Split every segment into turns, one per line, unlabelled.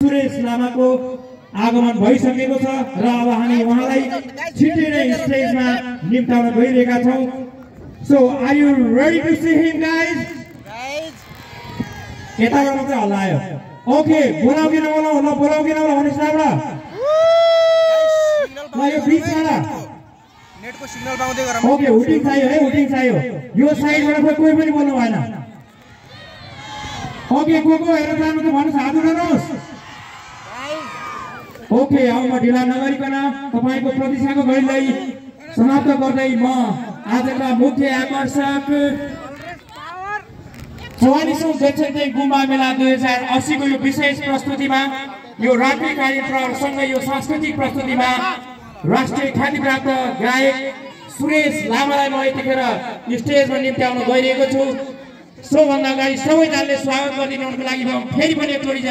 सुरेश लामाको आगमन भइसकेको छ र अब हामी उहाँलाई छिट्टै नै स्टेजमा निम्ताउन गइरहेका छौं। So are you ready to see him guys? केटाबाट चाहिँ हल्ला आयो। ओके बोलाउ कि नबोलाउ ल बोलाउ कि नबोलाउ भन्नुस् न एउटा। ल यो बिचमा
नेटको सिग्नल पाउँदै गरौँ।
ओके हुटिङ चाहियो है हुटिङ चाहियो। यो साइडबाट कोही पनि बोल्नु भएन। ओके को हेरेर जानु त भन्नुस् हात उठाउनुस्। ओके अब म ढिला नगरिकन तपाईको प्रतीक्षाको घडीलाई समाप्त गर्दै म आजका मुख्य आकर्षक 44औं जनशक्ति गुम्बा मेला 2080 को यो विशेष प्रस्तुतिमा यो रात्रि कार्यक्रमसँगै यो सांस्कृतिक प्रस्तुतिमा राष्ट्रिय ख्याति प्राप्त गायक सुरेश लामालाई म यतिखेर स्टेजमा निम्त्याउन गइरहेको छु। सबभन्दा अगाडि सबैजनाले स्वागत गरिदिनुको लागि म फेरि पनि एकचोटि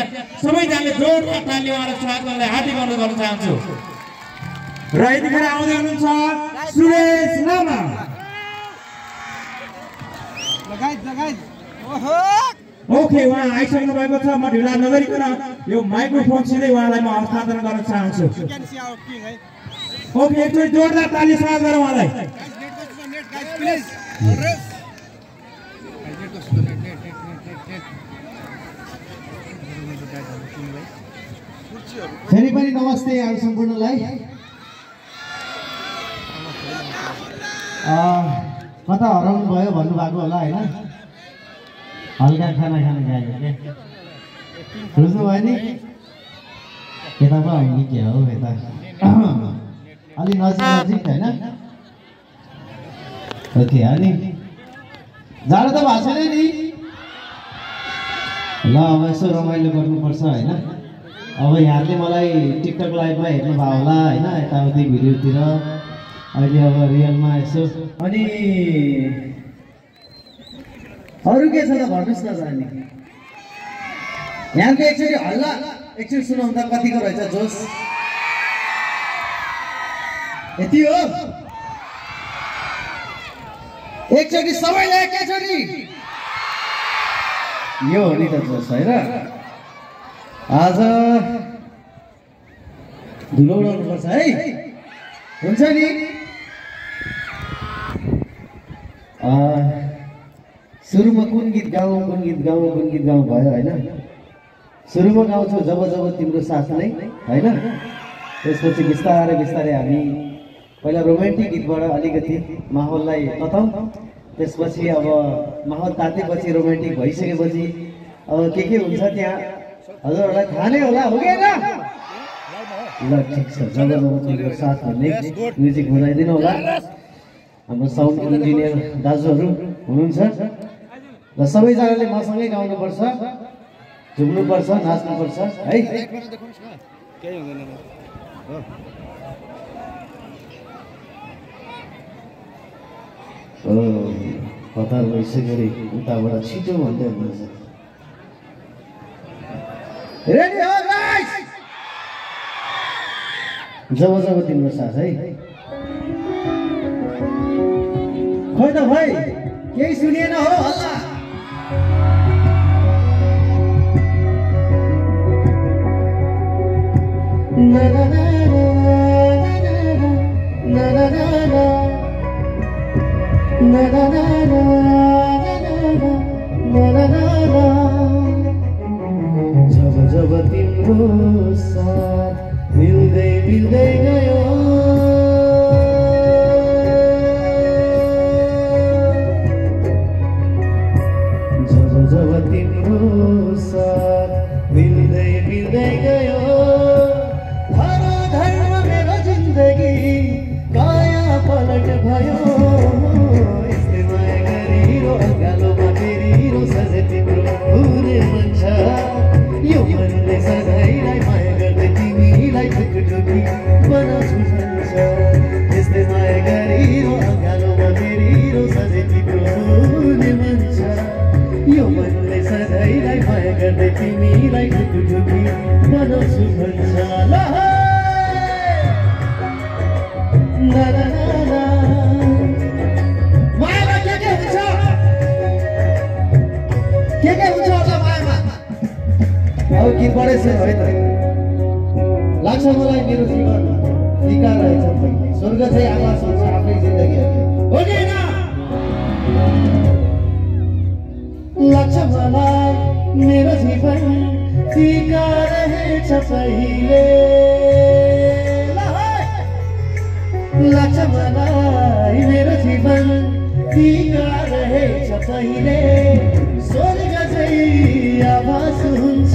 सबैजनाले जोरदार तालीले उहाँलाई स्वागत गर्दै हार्दिक अनुरोध गर्न चाहन्छु। र यतिखेर आउँदै हुनुहुन्छ सुरेश लामा। ओके उहाँ आइसक्नु भएको छ। म ढिला नगरिकन यो माइक्रोफोन सिधै उहाँलाई म हस्तान्तरण गर्न चाहन्छु। ओके एकचोटि जोरदार ताली स्वागत गरौँ उहाँलाई।
फेरि पनि नमस्ते यहाँहरू सम्पूर्णलाई। कता हराउनु भयो भन्नुभएको होला होइन। हल्का खाना खान गएको के बुझ्नु भयो नि। यता पो आउने के हो यता अलि नजिक नजिक होइन। ओके अनि जाडो त भएको छैन नि। ल अब यसो रमाइलो गर्नुपर्छ होइन। अब यहाँले मलाई टिकटक लाइभमा हेर्नु भयो होला होइन यताउति भिडियोतिर। अहिले अब रियलमा यसो अनि अरू के छ त भन्नुहोस् न जाने। यहाँको एकचोटि हल्ला एकचोटि सुनाउँ त कतिको रहेछ जोस। यति हो एकचोटि सबैलाई एकैचोटि यो हो नि त जोस होइन। आज धुलो उडाउनुपर्छ है हुन्छ नि। सुरुमा कुन गीत गाउँ भयो होइन। सुरुमा गाउँछौँ जब जब तिम्रो साथ नै होइन। त्यसपछि बिस्तारै बिस्तारै हामी पहिला रोमान्टिक गीतबाट अलिकति माहौललाई तताउँ। त्यसपछि अब माहौल तातेपछि रोमान्टिक भइसकेपछि अब के हुन्छ त्यहाँ हजुरहरूलाई थाहा नै होला हो कि होइन। ल ठिक छ जब जब तिम्रो साथ भन्ने म्युजिक बजाइदिनु होला। हाम्रो साउन्ड इन्जिनियर दाजुहरू हुनुहुन्छ र सबैजनाले मसँगै गाउनुपर्छ झुम्नुपर्छ नाच्नुपर्छ है। हतार भइसक्यो अरे उताबाट छिटो भन्दै हुनुहुन्छ। रेडी हो गाइस जब जब तिम्रो साथ है। खोइ त भाइ केही सुनिएन हो हल्ला। ना ना ना ना ना ना ना ना ना ना जब जब तिम्रो साथ मिल्दै मिल्दै गयो। जब जब तिम्रो साथ मिल्दै मिल्दै गयो। धराधरमा मेरो जिन्दगी काया पलट भयो। यस्तै माया गरिरो अँगालोमा फेरिरो सधैँ तिम्रो हुने मन छ। यो मनले सधैँलाई माया गर्दै तिमीलाई टुकी बनाउँछु भन्छ। यस्तै माया गरिरो अँगालोमा फेरिरो सधैँ तिम्रो हुने मन छ। यो मनले सधैँलाई माया गर्दै तिमीलाई टुकी बनाउँछु भन्छ। ल ना ना ना मायामा के हुन्छ होला मायामा। अब किन बढे छ है त लाग्छ मलाई मेरो जीवन फिका रहेछ पहिले स्वर्ग चाहिँ आवाज हुन्छ आफ्नै जिन्दगी हो कि हैन लाग्छ मलाई मेरो जीवन फिका रहेछ पहिले लाग्छ मलाई मेरो जीवन फिका रहेछ पहिले स्वर्ग चाहिँ आवाज हुन्छ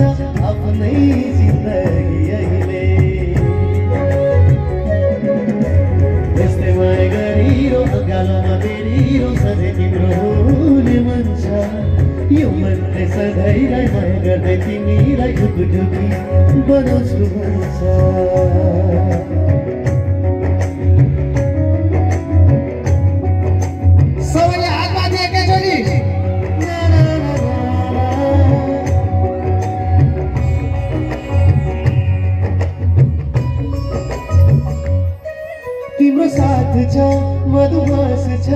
आफ्नै जिन्दगी अहिले यस्तै माया गरिरो अगालोमा बेरिरो सधैँ तिम्रो हुने मन छ यो मनले सधैँलाई माया गर्दै तिमीलाई ढुकढुकी बनाउँछु भन्छ सबैले हात माथि एकैचोटि तिम्रो साथ छ मधुमास छ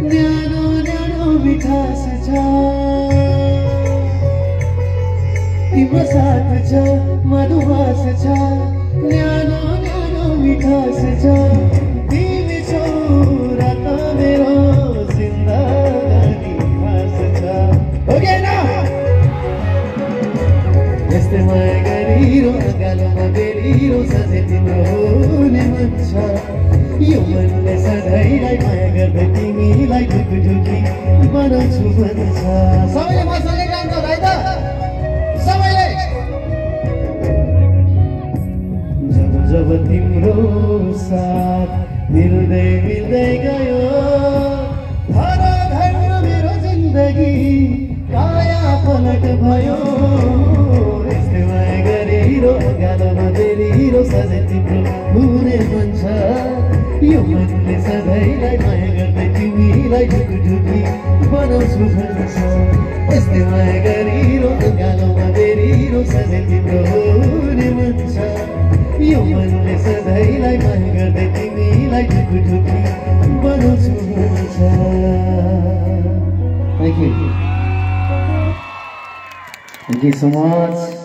न्यानो न्यानो मिठास छ तिम्रो साथ छ मधुमास छ न्यानो न्यानो मिठास छ तिमी छौ रात मेरो जिन्दगी खास छ हो कि हैन यस्तै माया गरिरो अगालोमा बेरिरो सधैँ तिम्रो हुने मन छ यो मनले सधैँलाई माया गर्दै तिमीलाई ढुकढुकी बनाउँछु भन्छ सबैले मसँगै गाउँछ भाइ त सबैले जब जब तिम्रो साथ मिल्दै मिल्दै गयो धर मेरो जिन्दगी काया पलट भयो यस्तै माया गरिरो गालोमा बेरिरो सधैँ तिम्रो हुने मन छ यो मनले सधैँलाई माया गर्दै तिमीलाई ढुकढुकी बनाउँछु भन्छ यस्तै माया गरिरो गालोमा बेरिरो सधैँ तिम्रो हुने मन छ यो मनले सधैँलाई माया गर्दै तिमीलाई ढुकढुकी बनाउँछु भन्छ Thank you so much.